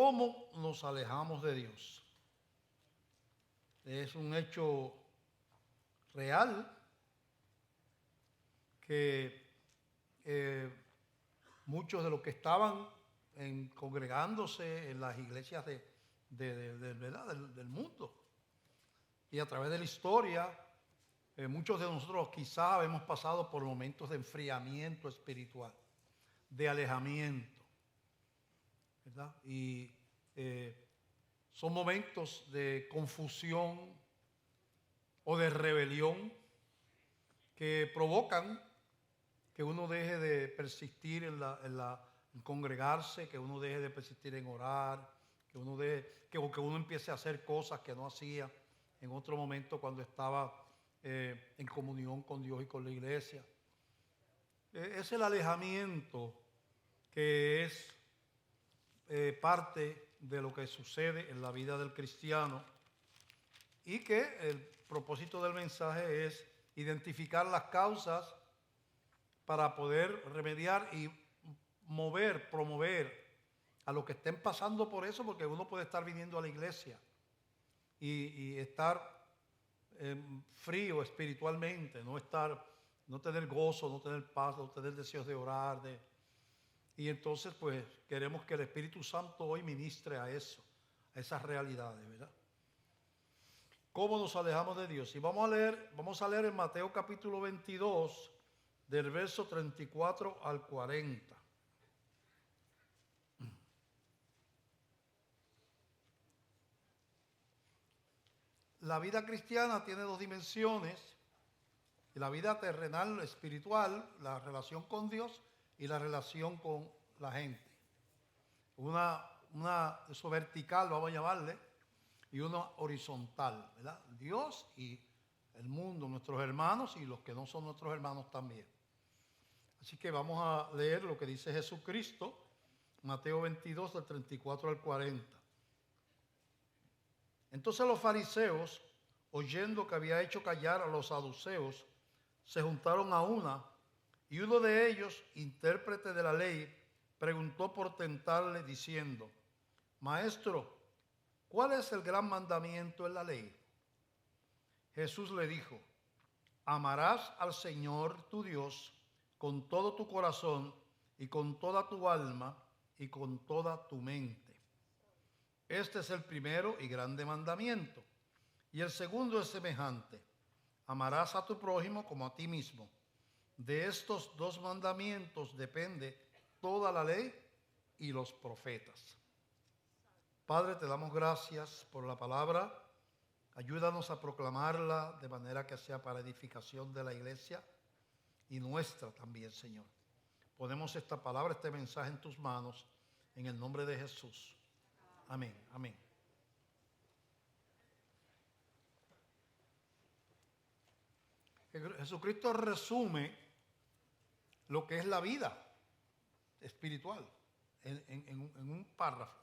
¿cómo nos alejamos de Dios? Es un hecho real que muchos de los que estaban congregándose en las iglesias ¿verdad? del mundo y a través de la historia, muchos de nosotros quizá hemos pasado por momentos de enfriamiento espiritual, de alejamiento, ¿verdad? Y son momentos de confusión o de rebelión que provocan que uno deje de persistir en congregarse, que uno deje de persistir en orar, que uno empiece a hacer cosas que no hacía en otro momento cuando estaba en comunión con Dios y con la iglesia. Es el alejamiento que es parte de lo que sucede en la vida del cristiano, y que el propósito del mensaje es identificar las causas para poder remediar y promover a los que estén pasando por eso, porque uno puede estar viniendo a la iglesia y estar frío espiritualmente, no tener gozo, no tener paz, no tener deseos de orar, y entonces pues queremos que el Espíritu Santo hoy ministre a eso, a esas realidades, ¿verdad? ¿Cómo nos alejamos de Dios? Y vamos a leer en Mateo capítulo 22, del verso 34 al 40. La vida cristiana tiene dos dimensiones: la vida terrenal, espiritual, la relación con Dios y la relación con la gente. Eso vertical, vamos a llamarle, y una horizontal, ¿verdad? Dios y el mundo, nuestros hermanos y los que no son nuestros hermanos también. Así que vamos a leer lo que dice Jesucristo, Mateo 22, del 34 al 40. Entonces los fariseos, oyendo que había hecho callar a los saduceos, se juntaron a una, y uno de ellos, intérprete de la ley, preguntó por tentarle diciendo: Maestro, ¿cuál es el gran mandamiento en la ley? Jesús le dijo: amarás al Señor tu Dios con todo tu corazón y con toda tu alma y con toda tu mente. Este es el primero y grande mandamiento. Y el segundo es semejante: amarás a tu prójimo como a ti mismo. De estos dos mandamientos depende toda la ley y los profetas. Padre, te damos gracias por la palabra. Ayúdanos a proclamarla de manera que sea para edificación de la iglesia y nuestra también, Señor. Ponemos esta palabra, este mensaje en tus manos, en el nombre de Jesús. Amén, amén. Jesucristo resume lo que es la vida espiritual en un párrafo.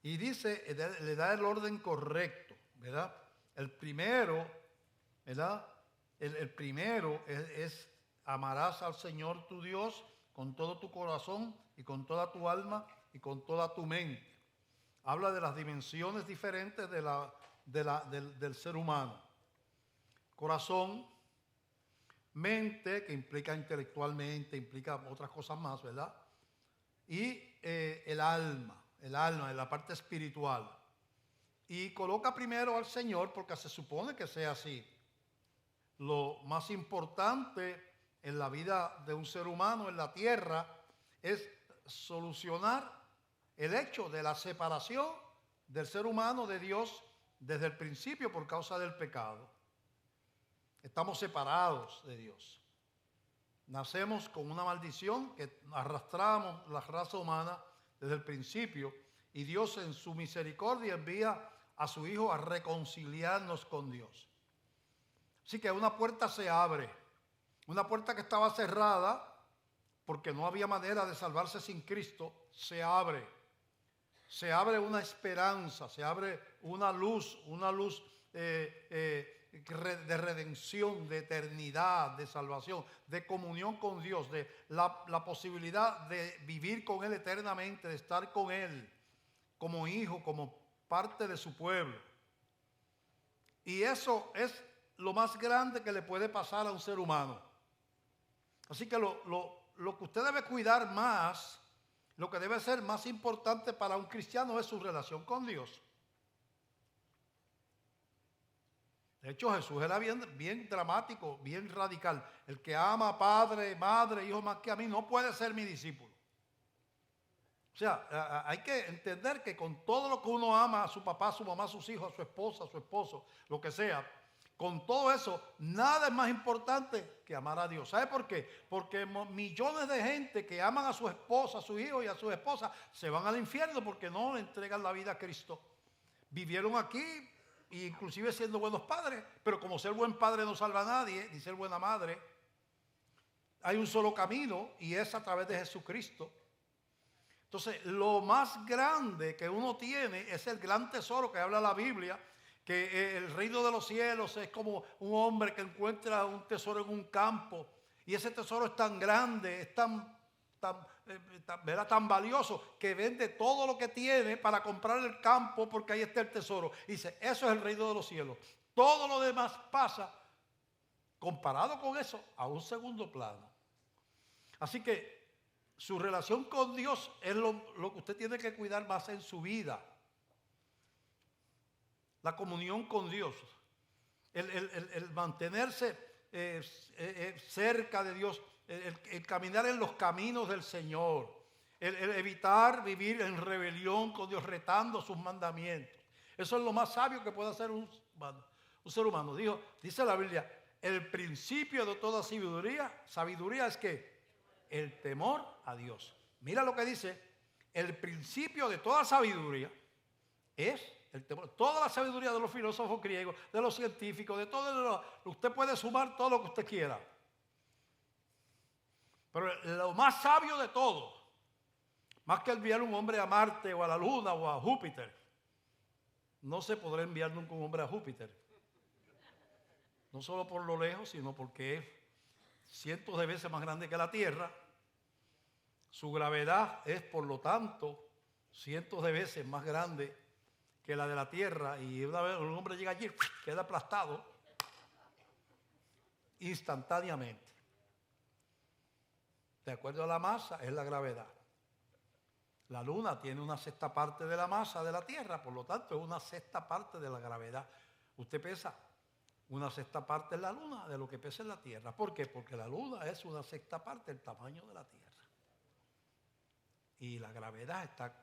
Y dice, le da el orden correcto, ¿verdad? El primero, ¿verdad? El primero es amarás al Señor tu Dios con todo tu corazón y con toda tu alma y con toda tu mente. Habla de las dimensiones diferentes del ser humano. Corazón, mente, que implica intelectualmente, implica otras cosas más, ¿verdad? Y el alma, en la parte espiritual. Y coloca primero al Señor porque se supone que sea así. Lo más importante en la vida de un ser humano en la tierra es solucionar el hecho de la separación del ser humano de Dios desde el principio por causa del pecado. Estamos separados de Dios. Nacemos con una maldición que arrastramos la raza humana desde el principio, y Dios en su misericordia envía a su Hijo a reconciliarnos con Dios. Así que una puerta se abre, una puerta que estaba cerrada porque no había manera de salvarse sin Cristo, se abre una esperanza, se abre una luz de redención, de eternidad, de salvación, de comunión con Dios, de la posibilidad de vivir con Él eternamente, de estar con Él como hijo, como parte de su pueblo. Y eso es lo más grande que le puede pasar a un ser humano. Así que lo que usted debe cuidar más, lo que debe ser más importante para un cristiano es su relación con Dios. De hecho, Jesús era bien dramático, bien radical. El que ama a padre, madre, hijo más que a mí, no puede ser mi discípulo. O sea, hay que entender que con todo lo que uno ama, a su papá, a su mamá, a sus hijos, a su esposa, a su esposo, lo que sea, con todo eso, nada es más importante que amar a Dios. ¿Sabe por qué? Porque millones de gente que aman a su esposa, a sus hijos y a sus esposas, se van al infierno porque no le entregan la vida a Cristo. Vivieron aquí, inclusive siendo buenos padres, pero como ser buen padre no salva a nadie, ni ser buena madre, hay un solo camino y es a través de Jesucristo. Entonces, lo más grande que uno tiene es el gran tesoro que habla la Biblia, que el reino de los cielos es como un hombre que encuentra un tesoro en un campo, y ese tesoro es tan grande, es tan valioso, que vende todo lo que tiene para comprar el campo porque ahí está el tesoro. Y dice, eso es el reino de los cielos. Todo lo demás pasa, comparado con eso, a un segundo plano. Así que su relación con Dios es lo que usted tiene que cuidar más en su vida. La comunión con Dios. El mantenerse cerca de Dios. El caminar en los caminos del Señor. El evitar vivir en rebelión con Dios, retando sus mandamientos. Eso es lo más sabio que puede hacer un ser humano. Dice la Biblia, el principio de toda sabiduría es que el temor a Dios. Mira lo que dice, el principio de toda sabiduría es el temor. Toda la sabiduría de los filósofos griegos, de los científicos, de todo usted puede sumar todo lo que usted quiera. Pero lo más sabio de todo, más que enviar un hombre a Marte o a la Luna o a Júpiter, no se podrá enviar nunca un hombre a Júpiter. No solo por lo lejos, sino porque es cientos de veces más grande que la Tierra. Su gravedad es, por lo tanto, cientos de veces más grande que la de la Tierra. Y una vez un hombre llega allí, queda aplastado instantáneamente. De acuerdo a la masa, es la gravedad. La Luna tiene una sexta parte de la masa de la Tierra, por lo tanto, es una sexta parte de la gravedad. Usted pesa una sexta parte en la Luna de lo que pesa en la Tierra. ¿Por qué? Porque la Luna es una sexta parte del tamaño de la Tierra. Y la gravedad está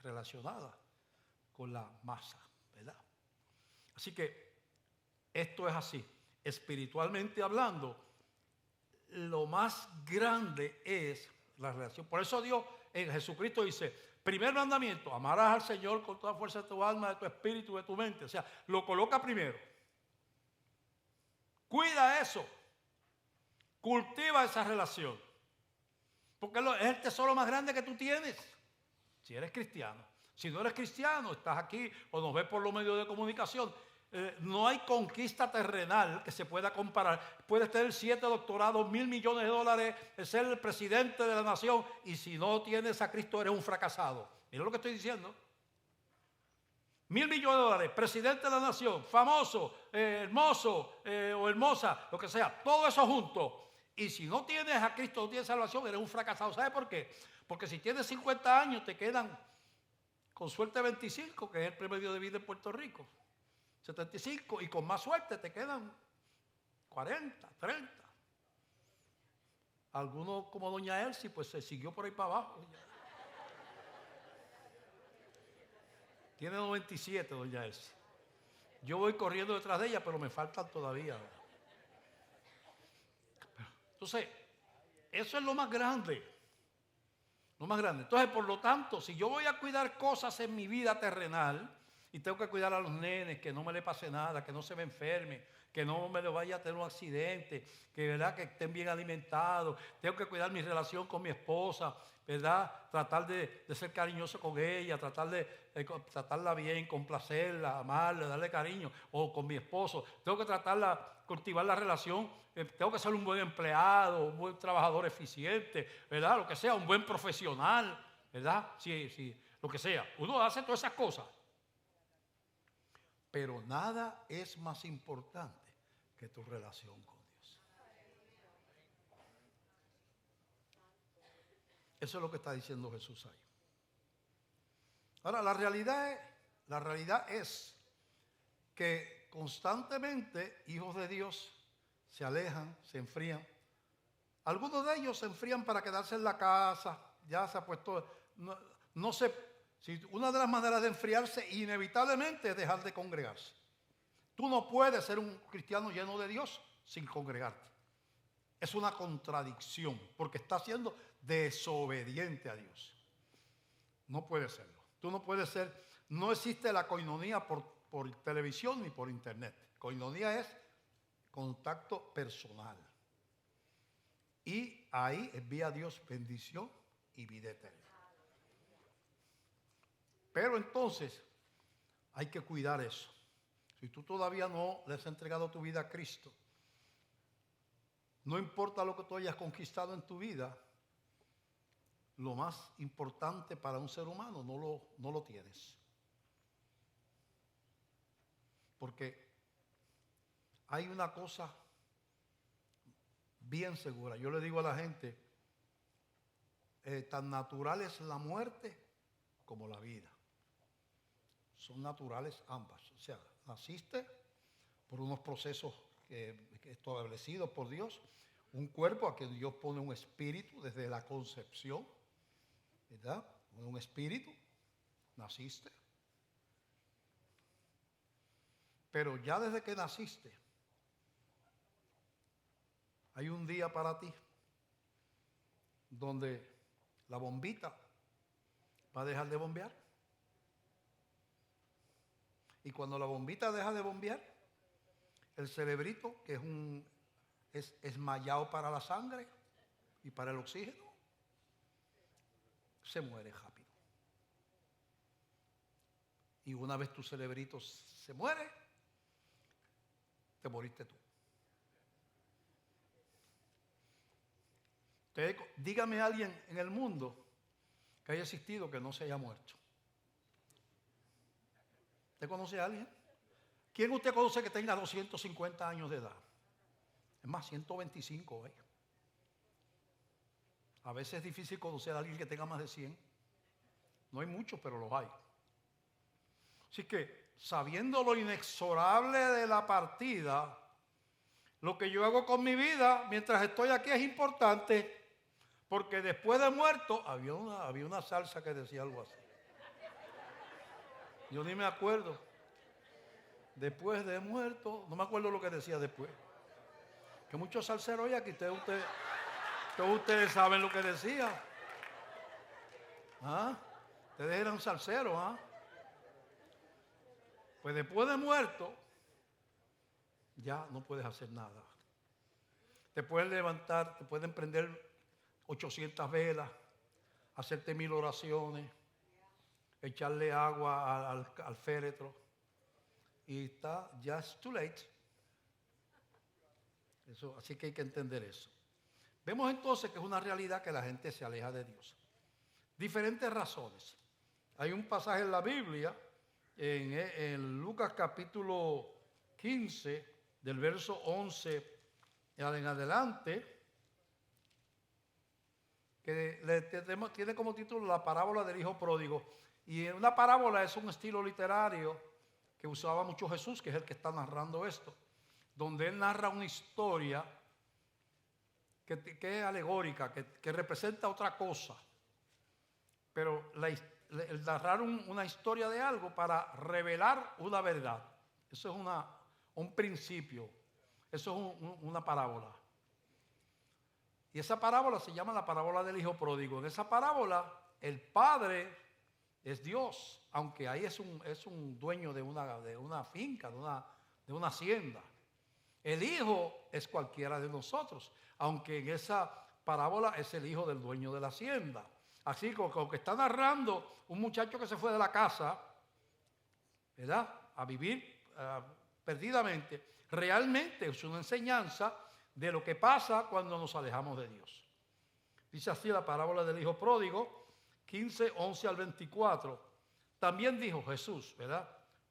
relacionada con la masa, ¿verdad? Así que esto es así. Espiritualmente hablando, lo más grande es la relación. Por eso Dios en Jesucristo dice, primer mandamiento, amarás al Señor con toda fuerza de tu alma, de tu espíritu, de tu mente. O sea, lo coloca primero. Cuida eso. Cultiva esa relación. Porque es el tesoro más grande que tú tienes. Si eres cristiano. Si no eres cristiano, estás aquí o nos ves por los medios de comunicación. No hay conquista terrenal que se pueda comparar. Puedes tener 7 doctorados, 1.000 millones de dólares, ser el presidente de la nación, y si no tienes a Cristo eres un fracasado. Mira lo que estoy diciendo. 1.000 millones de dólares, presidente de la nación, famoso, hermoso o hermosa, lo que sea, todo eso junto. Y si no tienes a Cristo, no tienes salvación, eres un fracasado. ¿Sabe por qué? Porque si tienes 50 años, te quedan con suerte 25, que es el promedio de vida en Puerto Rico. 75, y con más suerte te quedan 40, 30. Algunos, como doña Elsie, pues se siguió por ahí para abajo. Tiene 97, doña Elsie. Yo voy corriendo detrás de ella, pero me faltan todavía. Entonces, eso es lo más grande. Lo más grande. Entonces, por lo tanto, si yo voy a cuidar cosas en mi vida terrenal, y tengo que cuidar a los nenes, que no me le pase nada, que no se me enferme, que no me le vaya a tener un accidente, que, ¿verdad?, que estén bien alimentados. Tengo que cuidar mi relación con mi esposa, ¿verdad? Tratar de ser cariñoso con ella, tratar de tratarla bien, complacerla, amarla, darle cariño. O con mi esposo, tengo que tratarla, cultivar la relación. Tengo que ser un buen empleado, un buen trabajador eficiente, ¿verdad? Lo que sea, un buen profesional, ¿verdad? Sí, lo que sea. Uno hace todas esas cosas. Pero nada es más importante que tu relación con Dios. Eso es lo que está diciendo Jesús ahí. Ahora, la realidad es que constantemente hijos de Dios se alejan, se enfrían. Algunos de ellos se enfrían para quedarse en la casa. Ya se ha puesto, no sé, si una de las maneras de enfriarse inevitablemente es dejar de congregarse. Tú no puedes ser un cristiano lleno de Dios sin congregarte. Es una contradicción porque estás siendo desobediente a Dios. No puede serlo. Tú no puedes ser, no existe la coinonía por televisión ni por internet. Coinonía es contacto personal. Y ahí envía a Dios bendición y vida eterna. Pero entonces hay que cuidar eso. Si tú todavía no le has entregado tu vida a Cristo, no importa lo que tú hayas conquistado en tu vida, lo más importante para un ser humano no lo tienes. Porque hay una cosa bien segura. Yo le digo a la gente, tan natural es la muerte como la vida. Son naturales ambas. O sea, naciste por unos procesos establecidos por Dios, un cuerpo a que Dios pone un espíritu desde la concepción, ¿verdad? Un espíritu, naciste. Pero ya desde que naciste, hay un día para ti donde la bombita va a dejar de bombear. Y cuando la bombita deja de bombear, el cerebrito, que es esmayado para la sangre y para el oxígeno, se muere rápido. Y una vez tu cerebrito se muere, te moriste tú. Dígame a alguien en el mundo que haya existido que no se haya muerto. ¿Usted conoce a alguien? ¿Quién usted conoce que tenga 250 años de edad? Es más, 125, ¿eh? A veces es difícil conocer a alguien que tenga más de 100. No hay muchos, pero los hay. Así que, sabiendo lo inexorable de la partida, lo que yo hago con mi vida mientras estoy aquí es importante, porque después de muerto, había una salsa que decía algo así. Yo ni me acuerdo. Después de muerto, no me acuerdo lo que decía después. Que muchos salseros hay aquí, todos ustedes saben lo que decía. ¿Ah? Ustedes eran salseros, ¿ah? Pues después de muerto, ya no puedes hacer nada. Te pueden levantar, te pueden prender 800 velas, hacerte 1000 oraciones, echarle agua al féretro. Y está, just too late. Eso, así que hay que entender eso. Vemos entonces que es una realidad que la gente se aleja de Dios. Diferentes razones. Hay un pasaje en la Biblia, en Lucas capítulo 15, del verso 11 en adelante, que tiene como título la parábola del hijo pródigo. Y una parábola es un estilo literario que usaba mucho Jesús, que es el que está narrando esto, donde él narra una historia que es alegórica, que representa otra cosa. Pero el narrar una historia de algo para revelar una verdad, eso es un principio, eso es una parábola. Y esa parábola se llama la parábola del hijo pródigo. En esa parábola, el padre es Dios, aunque ahí es un dueño de una finca, de una hacienda. El hijo es cualquiera de nosotros, aunque en esa parábola es el hijo del dueño de la hacienda. Así como que está narrando un muchacho que se fue de la casa, ¿verdad?, a vivir perdidamente. Realmente es una enseñanza de lo que pasa cuando nos alejamos de Dios. Dice así la parábola del hijo pródigo, 15, 11 al 24. También dijo Jesús, ¿verdad?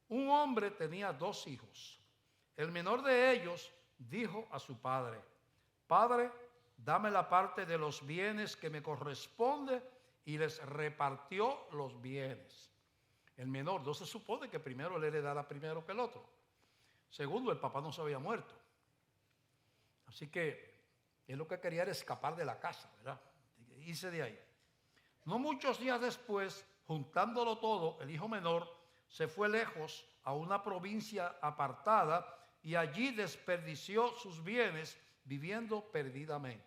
Un hombre tenía 2 hijos. El menor de ellos dijo a su padre: Padre, dame la parte de los bienes que me corresponde, y les repartió los bienes. El menor, no se supone que primero le heredara primero que el otro. Segundo, el papá no se había muerto. Así que él lo que quería era escapar de la casa, ¿verdad? Irse de ahí. No muchos días después, juntándolo todo, el hijo menor se fue lejos a una provincia apartada y allí desperdició sus bienes viviendo perdidamente.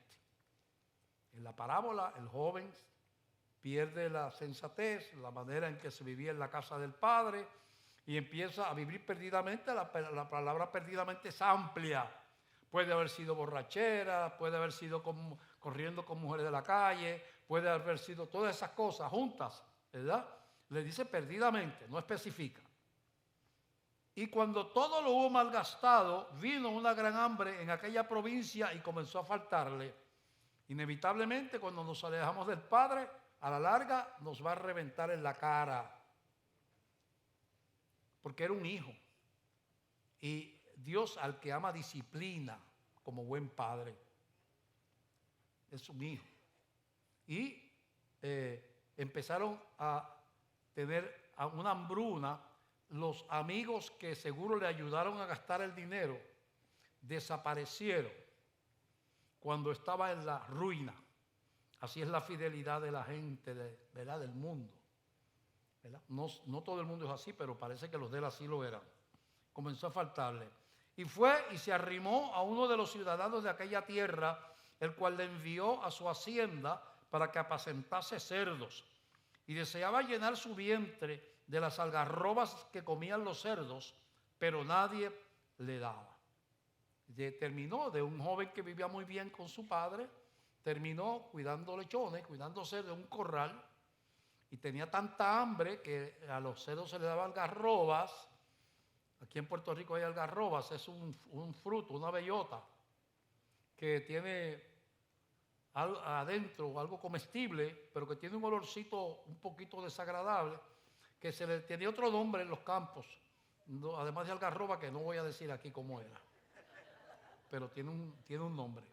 En la parábola, el joven pierde la sensatez, la manera en que se vivía en la casa del padre, y empieza a vivir perdidamente. La palabra perdidamente es amplia. Puede haber sido borrachera, puede haber sido corriendo con mujeres de la calle, puede haber sido todas esas cosas juntas, ¿verdad? Le dice perdidamente, no especifica. Y cuando todo lo hubo malgastado, vino una gran hambre en aquella provincia y comenzó a faltarle. Inevitablemente, cuando nos alejamos del Padre, a la larga nos va a reventar en la cara. Porque era un hijo. Y Dios, al que ama, disciplina como buen padre. Es un hijo. Y empezaron a tener una hambruna. Los amigos que seguro le ayudaron a gastar el dinero desaparecieron cuando estaba en la ruina. Así es la fidelidad de la gente, ¿verdad?, del mundo, ¿verdad? No todo el mundo es así, pero parece que los de él así lo eran. Comenzó a faltarle. Y fue y se arrimó a uno de los ciudadanos de aquella tierra, el cual le envió a su hacienda para que apacentase cerdos. Y deseaba llenar su vientre de las algarrobas que comían los cerdos, pero nadie le daba. Terminó de un joven que vivía muy bien con su padre, terminó cuidando lechones, cuidando cerdos en un corral, y tenía tanta hambre que a los cerdos se le daban algarrobas. Aquí en Puerto Rico hay algarrobas, es un fruto, una bellota, que tiene adentro algo comestible, pero que tiene un olorcito un poquito desagradable, que se le tenía otro nombre en los campos, además de algarroba, que no voy a decir aquí cómo era, pero tiene un nombre.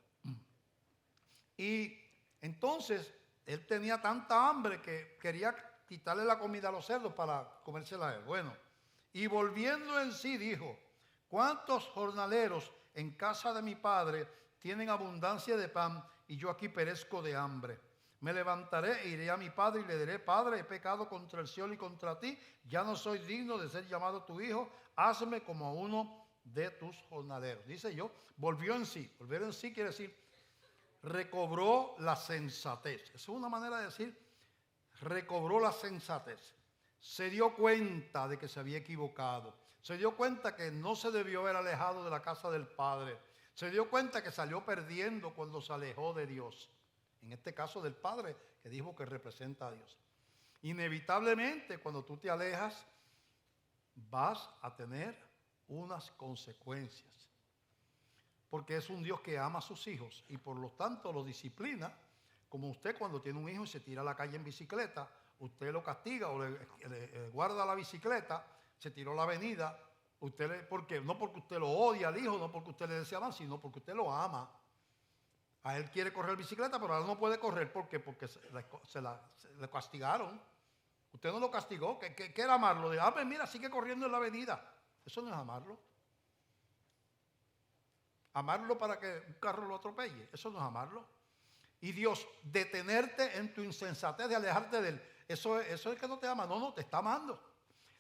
Y entonces él tenía tanta hambre que quería quitarle la comida a los cerdos para comérsela a él. Bueno, y volviendo en sí dijo: ¿cuántos jornaleros en casa de mi padre tienen abundancia de pan y yo aquí perezco de hambre? Me levantaré e iré a mi padre y le diré: Padre, he pecado contra el cielo y contra ti, ya no soy digno de ser llamado tu hijo, hazme como uno de tus jornaleros. Dice yo, volvió en sí. Volver en sí quiere decir recobró la sensatez. Esa es una manera de decir recobró la sensatez. Se dio cuenta de que se había equivocado. Se dio cuenta que no se debió haber alejado de la casa del Padre. Se dio cuenta que salió perdiendo cuando se alejó de Dios. En este caso del Padre, que dijo que representa a Dios. Inevitablemente, cuando tú te alejas, vas a tener unas consecuencias. Porque es un Dios que ama a sus hijos y por lo tanto los disciplina. Como usted cuando tiene un hijo y se tira a la calle en bicicleta, usted lo castiga o le guarda la bicicleta, se tiró a la avenida, ¿por qué? No porque usted lo odia al hijo, no porque usted le desea más, sino porque usted lo ama. A él quiere correr bicicleta, pero ahora no puede correr. ¿Por qué? Porque le castigaron. Usted no lo castigó. ¿Qué era amarlo? Pues mira, sigue corriendo en la avenida. Eso no es amarlo. Amarlo para que un carro lo atropelle. Eso no es amarlo. Y Dios, detenerte en tu insensatez de alejarte de Él. Eso es que no te ama. No, te está amando.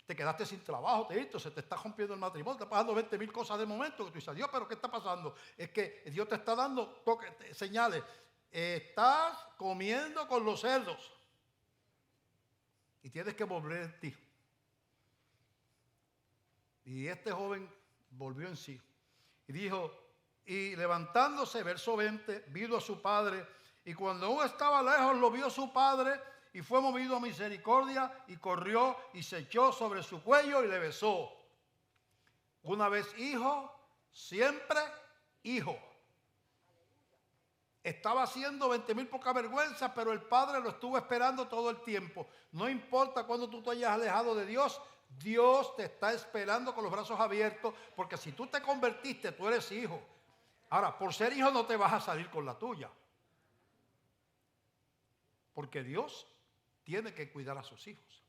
Te quedaste sin trabajo, se te está rompiendo el matrimonio, te está pasando 20,000 cosas de momento que tú dices: Dios, pero ¿qué está pasando? Es que Dios te está dando señales. Estás comiendo con los cerdos. y tienes que volver en ti. Y este joven volvió en sí y dijo, y levantándose, verso 20, vino a su padre, y cuando aún estaba lejos lo vio su padre, y fue movido a misericordia, y corrió y se echó sobre su cuello y le besó. Una vez hijo, siempre hijo. Estaba haciendo 20,000 poca vergüenza, pero el padre lo estuvo esperando todo el tiempo. No importa cuando tú te hayas alejado de Dios, Dios te está esperando con los brazos abiertos, porque si tú te convertiste, tú eres hijo. Ahora, por ser hijo no te vas a salir con la tuya, porque Dios tiene que cuidar a sus hijos.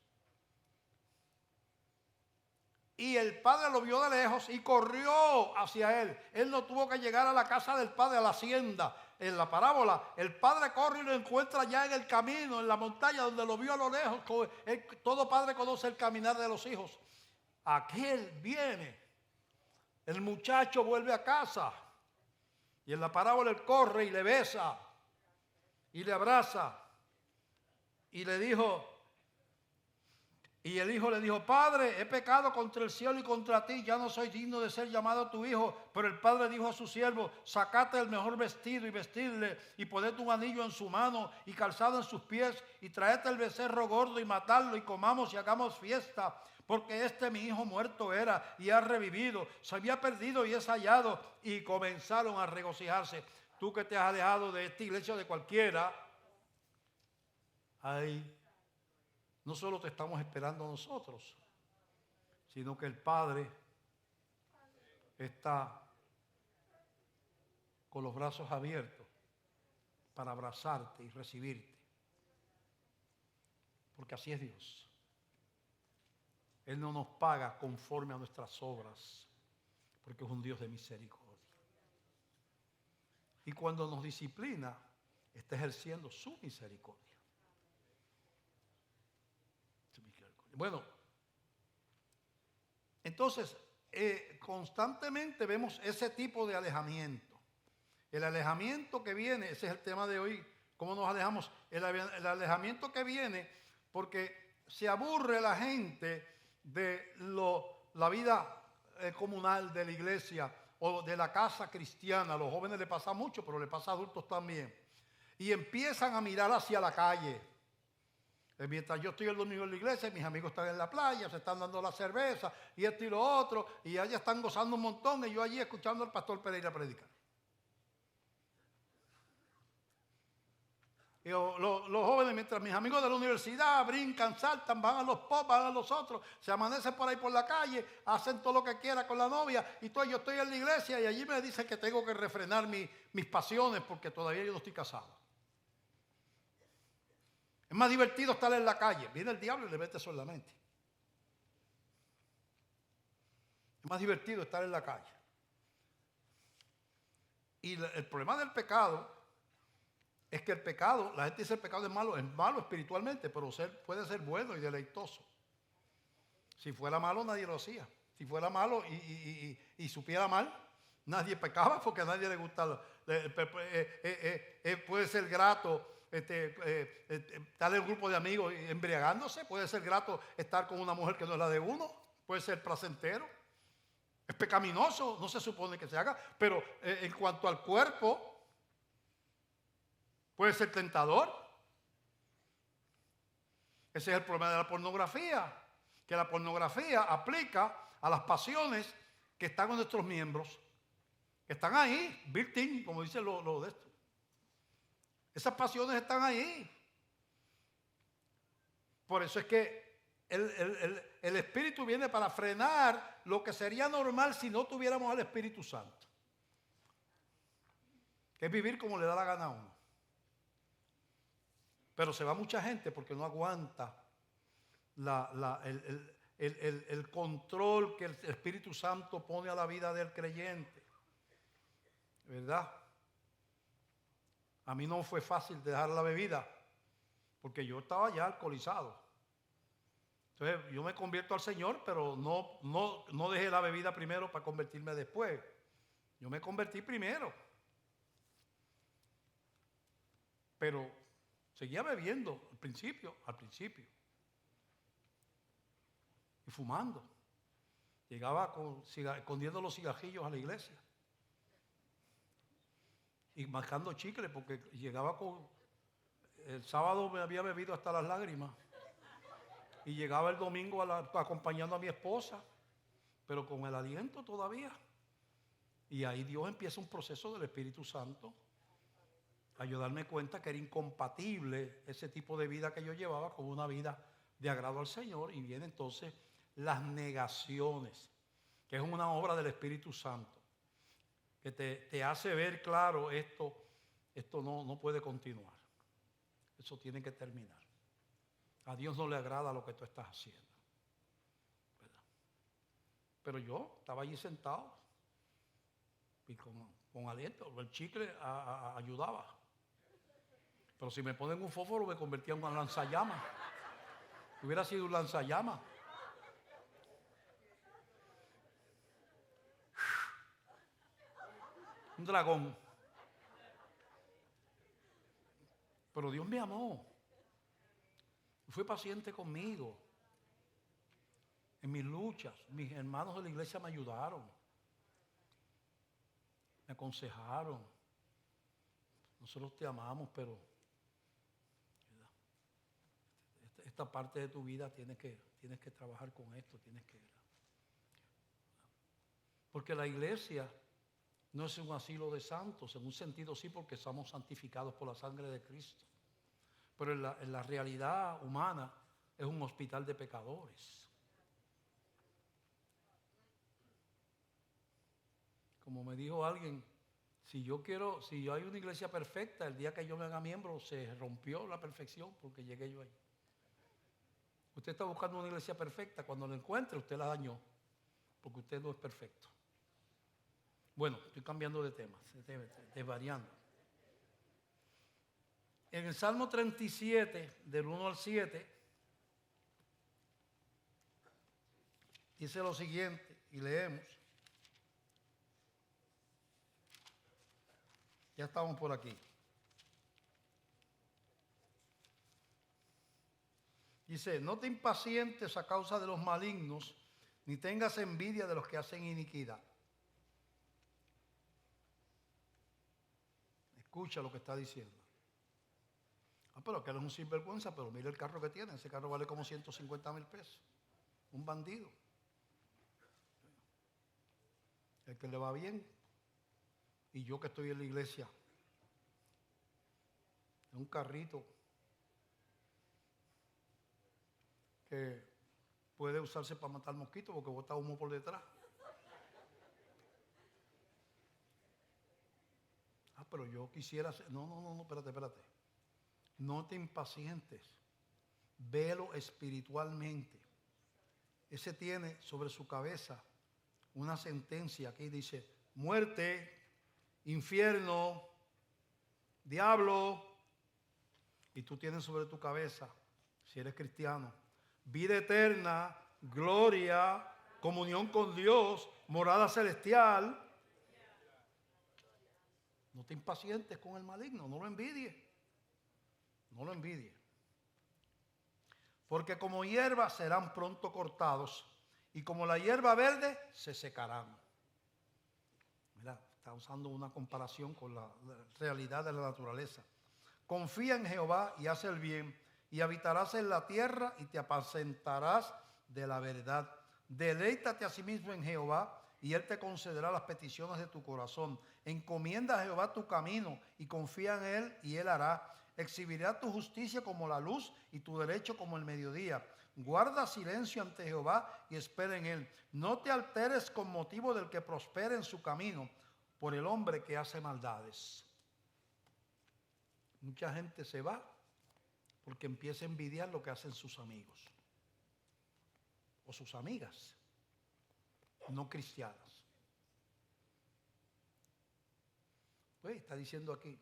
Y el padre lo vio de lejos y corrió hacia él. Él no tuvo que llegar a la casa del padre, a la hacienda. En la parábola, el padre corre y lo encuentra ya en el camino, en la montaña donde lo vio a lo lejos. Todo padre conoce el caminar de los hijos. Aquel viene. El muchacho vuelve a casa. Y en la parábola él corre y le besa. Y le abraza. Y le dijo... Y el hijo le dijo, Padre, he pecado contra el cielo y contra ti, ya no soy digno de ser llamado tu hijo. Pero el padre dijo a su siervo, sacate el mejor vestido y vestirle, y poned un anillo en su mano y calzado en sus pies, y traete el becerro gordo y matadlo, y comamos y hagamos fiesta. Porque mi hijo muerto era y ha revivido, se había perdido y es hallado. Y comenzaron a regocijarse. Tú que te has alejado de esta iglesia o de cualquiera, ay, no solo te estamos esperando nosotros, sino que el Padre está con los brazos abiertos para abrazarte y recibirte. Porque así es Dios. Él no nos paga conforme a nuestras obras, porque es un Dios de misericordia. Y cuando nos disciplina, está ejerciendo su misericordia. Bueno, entonces constantemente vemos ese tipo de alejamiento. El alejamiento que viene, ese es el tema de hoy, ¿cómo nos alejamos? El alejamiento que viene porque se aburre la gente de la vida comunal de la iglesia o de la casa cristiana. A los jóvenes les pasa mucho, pero les pasa a adultos también. Y empiezan a mirar hacia la calle. Mientras yo estoy el domingo en la iglesia, mis amigos están en la playa, se están dando la cerveza y esto y lo otro, y allá están gozando un montón, y yo allí escuchando al pastor Pereira predicar. Y los jóvenes, mientras mis amigos de la universidad brincan, saltan, van a los pubs, van a los otros, se amanecen por ahí por la calle, hacen todo lo que quieran con la novia, y yo estoy en la iglesia y allí me dicen que tengo que refrenar mis pasiones porque todavía yo no estoy casado. Es más divertido estar en la calle. Viene el diablo y le mete eso en la mente. Es más divertido estar en la calle. Y el problema del pecado es que el pecado, la gente dice el pecado es malo espiritualmente, pero puede ser bueno y deleitoso. Si fuera malo nadie lo hacía. Si fuera malo y supiera mal, nadie pecaba porque a nadie le gusta. Puede ser grato estar en un grupo de amigos embriagándose, puede ser grato estar con una mujer que no es la de uno, puede ser placentero, es pecaminoso, no se supone que se haga, pero en cuanto al cuerpo, puede ser tentador. Ese es el problema de la pornografía, que la pornografía aplica a las pasiones que están en nuestros miembros, que están ahí, built-in, como dicen lo de esto. Esas pasiones están ahí. Por eso es que el Espíritu viene para frenar lo que sería normal si no tuviéramos al Espíritu Santo. Que es vivir como le da la gana a uno. Pero se va mucha gente porque no aguanta el control que el Espíritu Santo pone a la vida del creyente. ¿Verdad? A mí no fue fácil dejar la bebida, porque yo estaba ya alcoholizado. Entonces yo me convierto al Señor, pero no dejé la bebida primero para convertirme después. Yo me convertí primero. Pero seguía bebiendo al principio. fumando. Llegaba escondiendo los cigarrillos a la iglesia. Y marcando chicle, porque llegaba con... El sábado me había bebido hasta las lágrimas. Y llegaba el domingo acompañando a mi esposa, pero con el aliento todavía. Y ahí Dios empieza un proceso del Espíritu Santo a yo darme cuenta que era incompatible ese tipo de vida que yo llevaba con una vida de agrado al Señor. Y vienen entonces las negaciones, que es una obra del Espíritu Santo, que te hace ver claro esto no puede continuar. Eso tiene que terminar. A Dios no le agrada lo que tú estás haciendo, ¿verdad? Pero yo estaba allí sentado y con aliento. El chicle ayudaba. Pero si me ponen un fósforo me convertía en un lanzallamas. Hubiera sido un lanzallamas. Un dragón. Pero Dios me amó. Fue paciente conmigo. En mis luchas, mis hermanos de la iglesia me ayudaron. Me aconsejaron. Nosotros te amamos, pero esta parte de tu vida tienes que trabajar con esto. Porque la iglesia no es un asilo de santos, en un sentido sí, porque somos santificados por la sangre de Cristo. Pero en la realidad humana es un hospital de pecadores. Como me dijo alguien, si hay una iglesia perfecta, el día que yo me haga miembro se rompió la perfección porque llegué yo ahí. Usted está buscando una iglesia perfecta, cuando la encuentre usted la dañó, porque usted no es perfecto. Bueno, estoy cambiando de tema, desvariando. En el Salmo 37, del 1 al 7, dice lo siguiente, y leemos. Ya estamos por aquí. Dice, no te impacientes a causa de los malignos, ni tengas envidia de los que hacen iniquidad. Escucha lo que está diciendo. Pero que él es un sinvergüenza, pero mira el carro que tiene. Ese carro vale como 150,000 pesos. Un bandido. El que le va bien. Y yo que estoy en la iglesia. En un carrito que puede usarse para matar mosquitos porque bota humo por detrás. Pero yo quisiera hacer... No, espérate. No te impacientes. Velo espiritualmente. Ese tiene sobre su cabeza una sentencia que dice, muerte, infierno, diablo. Y tú tienes sobre tu cabeza, si eres cristiano, vida eterna, gloria, comunión con Dios, morada celestial. No te impacientes con el maligno, no lo envidies. No lo envidie. Porque como hierba serán pronto cortados y como la hierba verde se secarán. Mira, está usando una comparación con la realidad de la naturaleza. Confía en Jehová y haz el bien y habitarás en la tierra y te apacentarás de la verdad. Deleítate a sí mismo en Jehová y Él te concederá las peticiones de tu corazón. Encomienda a Jehová tu camino y confía en Él y Él hará. Exhibirá tu justicia como la luz y tu derecho como el mediodía. Guarda silencio ante Jehová y espera en Él. No te alteres con motivo del que prospera en su camino, por el hombre que hace maldades. Mucha gente se va porque empieza a envidiar lo que hacen sus amigos o sus amigas no cristianas. Pues está diciendo aquí,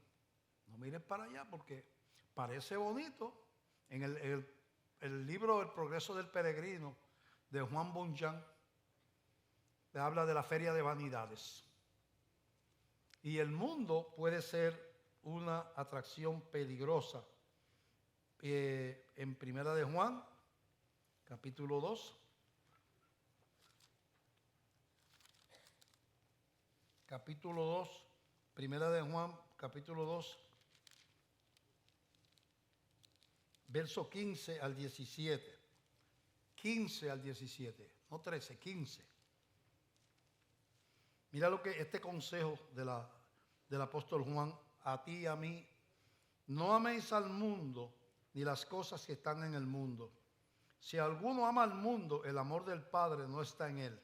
no mires para allá porque parece bonito. En el libro El progreso del peregrino de Juan Bunyan le habla de la feria de vanidades. Y el mundo puede ser una atracción peligrosa. En Primera de Juan, capítulo 2, capítulo 2, primera de Juan, capítulo 2, verso 15 al 17. 15 al 17, no 13, 15. Mira lo que este consejo del apóstol Juan a ti y a mí. No améis al mundo ni las cosas que están en el mundo. Si alguno ama al mundo, el amor del Padre no está en él.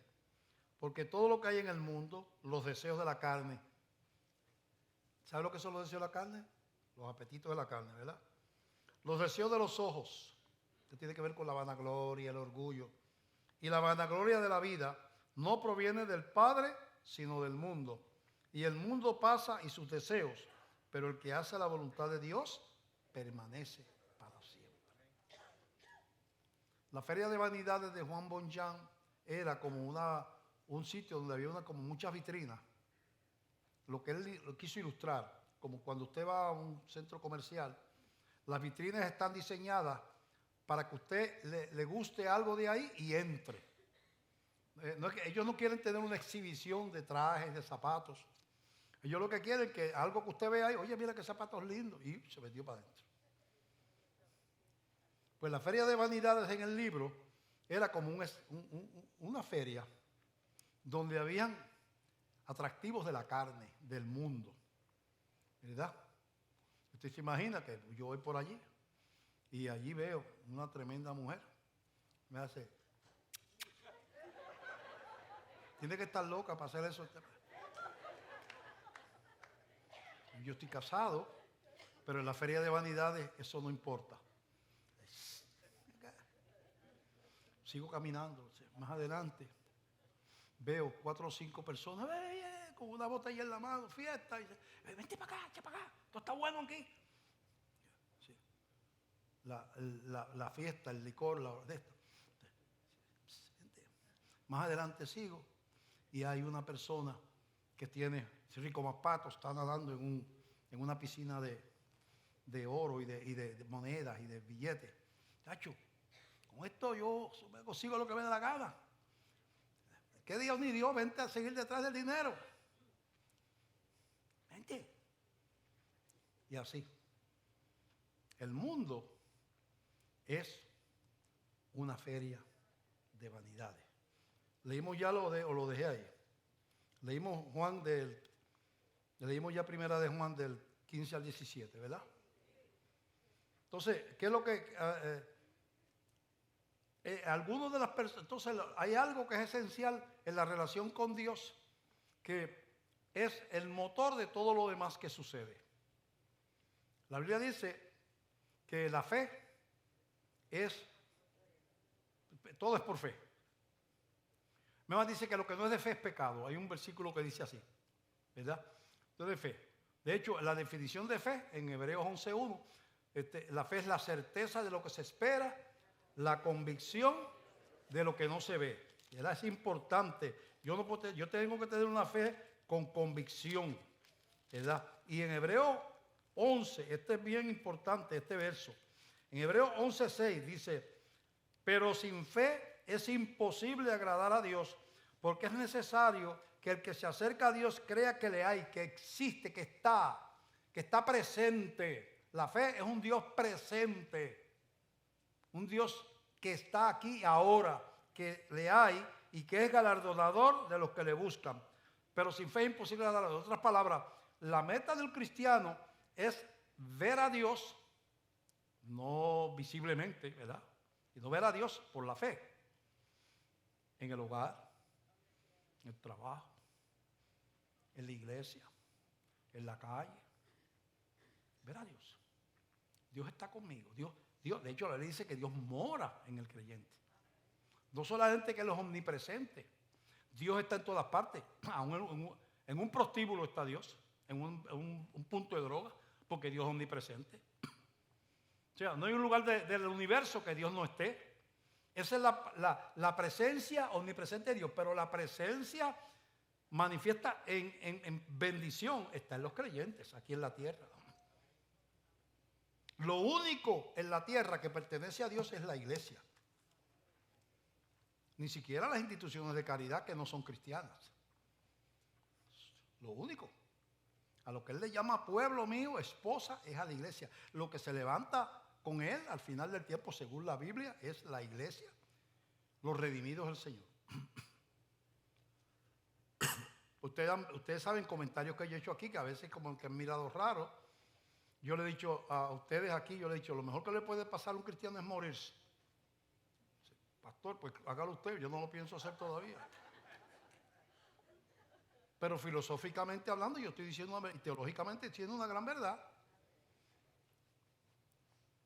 Porque todo lo que hay en el mundo, los deseos de la carne. ¿Sabe lo que son los deseos de la carne? Los apetitos de la carne, ¿verdad? Los deseos de los ojos, que tiene que ver con la vanagloria, el orgullo. Y la vanagloria de la vida no proviene del Padre, sino del mundo. Y el mundo pasa y sus deseos, pero el que hace la voluntad de Dios permanece para siempre. La feria de vanidades de Juan Bonján era como un sitio donde había como muchas vitrinas. Lo que él lo quiso ilustrar, como cuando usted va a un centro comercial, las vitrinas están diseñadas para que usted le guste algo de ahí y entre. No es que ellos no quieren tener una exhibición de trajes, de zapatos. Ellos lo que quieren es que algo que usted vea ahí, oye, mira qué zapatos lindos, y se metió para adentro. Pues la feria de vanidades en el libro era como una feria donde habían atractivos de la carne, del mundo, ¿verdad? Usted se imagina que yo voy por allí y allí veo una tremenda mujer, me hace, tiene que estar loca para hacer eso. Yo estoy casado, pero en la feria de vanidades eso no importa. Sigo caminando, más adelante veo 4 o 5 personas con una botella en la mano, fiesta, y dice, vente para acá, echa para acá, esto está bueno aquí. Sí. La fiesta, el licor, de esto. Más adelante sigo y hay una persona que tiene rico más patos, está nadando en una piscina de oro y de monedas y de billetes. Chacho, con esto yo me consigo lo que me da la gana. ¿Qué Dios ni Dios? Vente a seguir detrás del dinero. Vente. Y así. El mundo es una feria de vanidades. Leímos ya lo dejé ahí. Leímos leímos ya primera de Juan del 15 al 17, ¿verdad? Entonces, ¿qué es lo que algunos de las personas, entonces hay algo que es esencial en la relación con Dios, que es el motor de todo lo demás que sucede. La Biblia dice que la fe todo es por fe. Me dice que lo que no es de fe es pecado. Hay un versículo que dice así, ¿verdad? Entonces, de fe. De hecho, la definición de fe en Hebreos 11:1, la fe es la certeza de lo que se espera, la convicción de lo que no se ve. ¿Verdad? Es importante. Yo tengo que tener una fe con convicción, ¿verdad? Y en Hebreos 11, este es bien importante, este verso. En Hebreos 11:6 dice, pero sin fe es imposible agradar a Dios, porque es necesario que el que se acerca a Dios crea que le hay, que existe, que está presente. La fe es un Dios presente, un Dios que está aquí ahora, que le hay y que es galardonador de los que le buscan. Pero sin fe es imposible agradar a Dios. En otras palabras, la meta del cristiano es ver a Dios, no visiblemente, ¿verdad? Sino ver a Dios por la fe. En el hogar, en el trabajo, en la iglesia, en la calle. Ver a Dios. Dios está conmigo. Dios, de hecho, la ley dice que Dios mora en el creyente. No solamente que Él es omnipresente. Dios está en todas partes. Aún en un prostíbulo está Dios. En un punto de droga. Porque Dios es omnipresente. O sea, no hay un lugar del universo que Dios no esté. Esa es la presencia omnipresente de Dios. Pero la presencia manifiesta en bendición está en los creyentes, aquí en la tierra. Lo único en la tierra que pertenece a Dios es la iglesia. Ni siquiera las instituciones de caridad que no son cristianas. Lo único. A lo que él le llama pueblo mío, esposa, es a la iglesia. Lo que se levanta con él al final del tiempo, según la Biblia, es la iglesia, los redimidos del Señor. Ustedes saben comentarios que yo he hecho aquí, que a veces como que han mirado raro. Yo le he dicho a ustedes aquí, yo le he dicho, lo mejor que le puede pasar a un cristiano es morirse. Pastor, pues hágalo usted, yo no lo pienso hacer todavía. Pero filosóficamente hablando, yo estoy diciendo, y teológicamente estoy diciendo una gran verdad.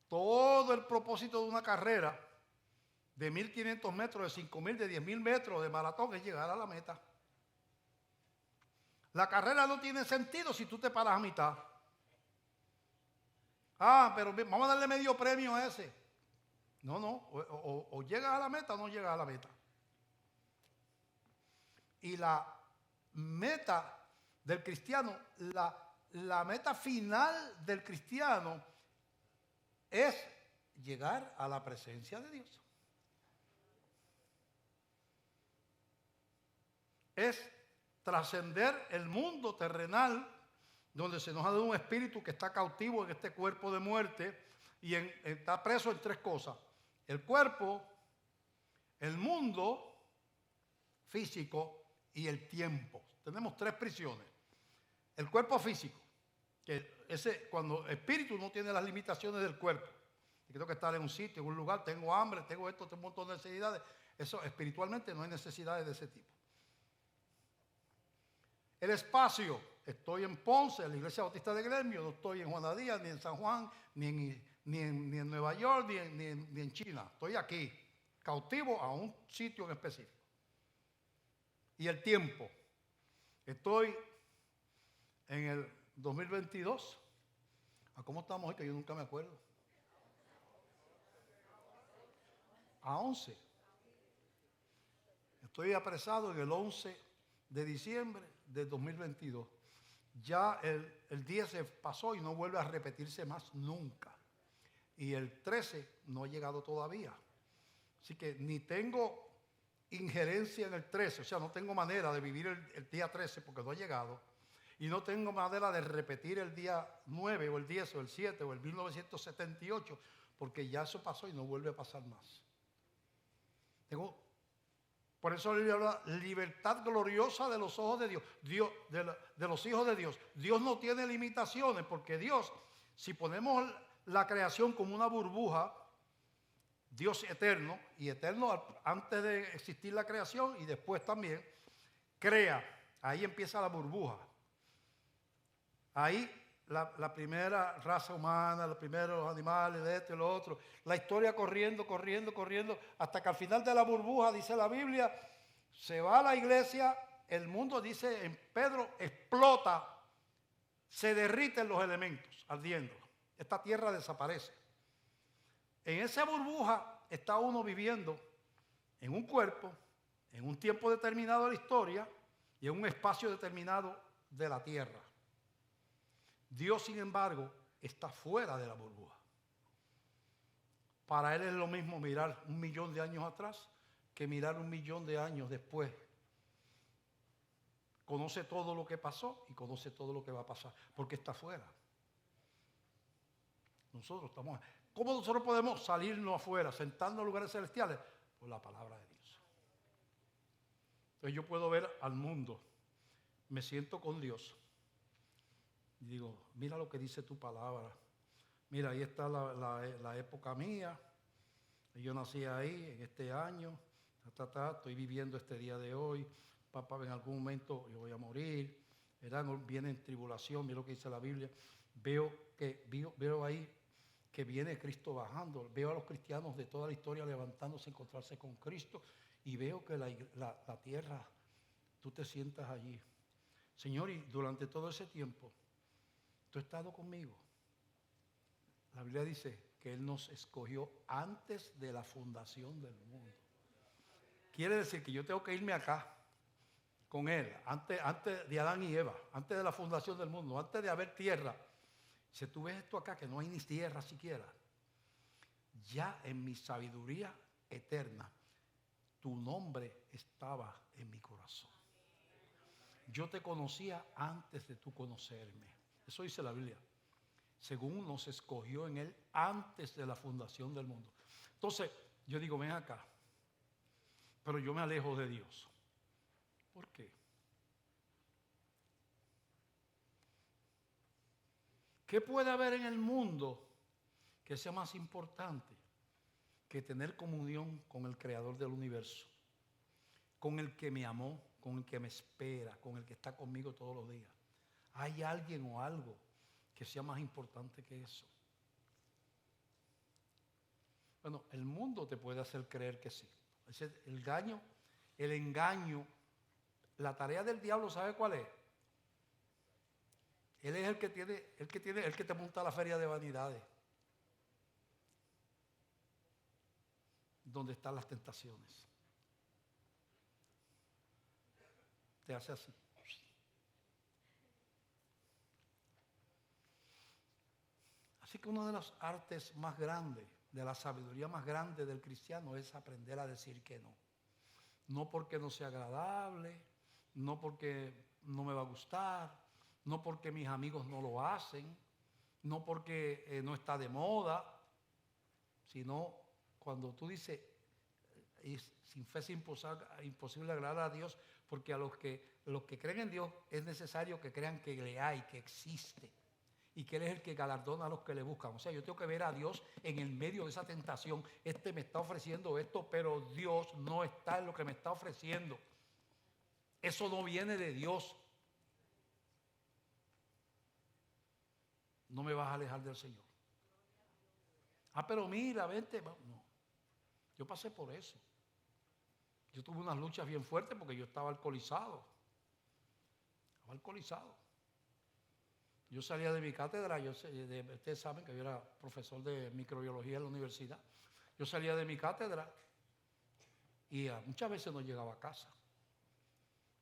Todo el propósito de una carrera de 1500 metros, de 5000, de 10.000 metros de maratón es llegar a la meta. La carrera no tiene sentido si tú te paras a mitad. Pero vamos a darle medio premio a ese. No, o llegas a la meta o no llegas a la meta. Y la meta del cristiano, la meta final del cristiano es llegar a la presencia de Dios. Es trascender el mundo terrenal donde se nos ha dado un espíritu que está cautivo en este cuerpo de muerte y está preso en tres cosas: el cuerpo, el mundo físico y el tiempo. Tenemos tres prisiones. El cuerpo físico, que ese, cuando el espíritu no tiene las limitaciones del cuerpo, y tengo que estar en un sitio, en un lugar, tengo hambre, tengo esto, tengo un montón de necesidades. Eso espiritualmente no hay necesidades de ese tipo. El espacio, estoy en Ponce, en la Iglesia Bautista de Gremio, no estoy en Juana Díaz, ni en San Juan, ni en Nueva York, ni en China. Estoy aquí, cautivo a un sitio en específico. Y el tiempo, estoy en el 2022. ¿A cómo estamos hoy? Que yo nunca me acuerdo. A 11. Estoy apresado en el 11 de diciembre del 2022. Ya el 10 se pasó y no vuelve a repetirse más nunca. Y el 13 no ha llegado todavía. Así que ni tengo injerencia en el 13, o sea, no tengo manera de vivir el día 13 porque no ha llegado. Y no tengo manera de repetir el día 9 o el 10 o el 7 o el 1978 porque ya eso pasó y no vuelve a pasar más. Por eso le habla libertad gloriosa de los ojos de Dios, de los hijos de Dios. Dios no tiene limitaciones porque Dios, si ponemos la creación como una burbuja, Dios eterno, y eterno antes de existir la creación y después también, crea. Ahí empieza la burbuja. Ahí la primera raza humana, los primeros animales, de esto y lo otro. La historia corriendo, hasta que al final de la burbuja, dice la Biblia, se va a la iglesia, el mundo, dice en Pedro, explota, se derriten los elementos ardiendo. Esta tierra desaparece. En esa burbuja está uno viviendo en un cuerpo, en un tiempo determinado de la historia y en un espacio determinado de la tierra. Dios, sin embargo, está fuera de la burbuja. Para Él es lo mismo mirar 1.000.000 de años atrás que mirar 1.000.000 de años después. Conoce todo lo que pasó y conoce todo lo que va a pasar, porque está fuera. Nosotros estamos... ¿Cómo nosotros podemos salirnos afuera, sentarnos en lugares celestiales? Por la palabra de Dios. Entonces yo puedo ver al mundo, me siento con Dios y digo, mira lo que dice tu palabra. Mira, ahí está la época mía. Yo nací ahí, en este año. Estoy viviendo este día de hoy. Papá, en algún momento yo voy a morir. Viene en tribulación, mira lo que dice la Biblia. Veo ahí que viene Cristo bajando. Veo a los cristianos de toda la historia levantándose, encontrarse con Cristo. Y veo que la tierra, tú te sientas allí. Señor, y durante todo ese tiempo, tú has estado conmigo. La Biblia dice que Él nos escogió antes de la fundación del mundo. Quiere decir que yo tengo que irme acá con Él, antes de Adán y Eva, antes de la fundación del mundo, antes de haber tierra. Si tú ves esto acá, que no hay ni tierra siquiera, ya en mi sabiduría eterna, tu nombre estaba en mi corazón. yo te conocía antes de tú conocerme. Eso dice la Biblia. Según nos escogió en Él antes de la fundación del mundo. Entonces, yo digo, ven acá. Pero yo me alejo de Dios. ¿Por qué? ¿Qué puede haber en el mundo que sea más importante que tener comunión con el Creador del universo? Con el que me amó, con el que me espera, con el que está conmigo todos los días. ¿Hay alguien o algo que sea más importante que eso? Bueno, el mundo te puede hacer creer que sí. El engaño, la tarea del diablo, ¿sabe cuál es? Él es el que te monta la feria de vanidades, donde están las tentaciones. Te hace así. Así que una de las artes más grandes, de la sabiduría más grande del cristiano es aprender a decir que no. No porque no sea agradable, no porque no me va a gustar, no porque mis amigos no lo hacen, no porque no está de moda, sino cuando tú dices, sin fe es imposible agradar a Dios, porque a los que creen en Dios es necesario que crean que le hay, que existe, y que Él es el que galardona a los que le buscan. O sea, yo tengo que ver a Dios en el medio de esa tentación. Me está ofreciendo esto, pero Dios no está en lo que me está ofreciendo. Eso no viene de Dios. No me vas a alejar del Señor. Pero mira, vente. No. Yo pasé por eso. Yo tuve unas luchas bien fuertes porque yo estaba alcoholizado. Yo salía de mi cátedra, ustedes saben que yo era profesor de microbiología en la universidad. Yo salía de mi cátedra y muchas veces no llegaba a casa.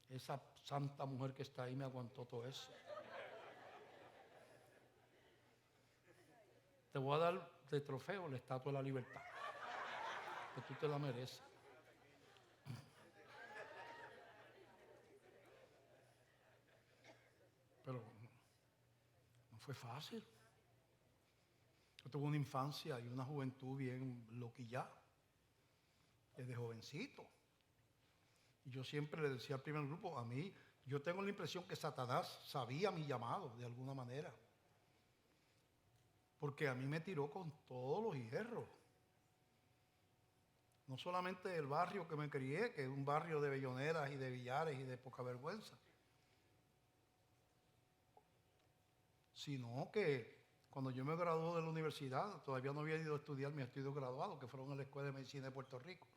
Esa santa mujer que está ahí me aguantó todo eso. Te voy a dar de trofeo la Estatua de la Libertad, que tú te la mereces. Pero no fue fácil. Yo tuve una infancia y una juventud bien loquilla, desde jovencito. Y yo siempre le decía al primer grupo, yo tengo la impresión que Satanás sabía mi llamado de alguna manera. Porque a mí me tiró con todos los hierros. No solamente el barrio que me crié, que es un barrio de belloneras y de billares y de poca vergüenza, sino que cuando yo me gradué de la universidad, todavía no había ido a estudiar mis estudios graduados, que fueron en la Escuela de Medicina de Puerto Rico.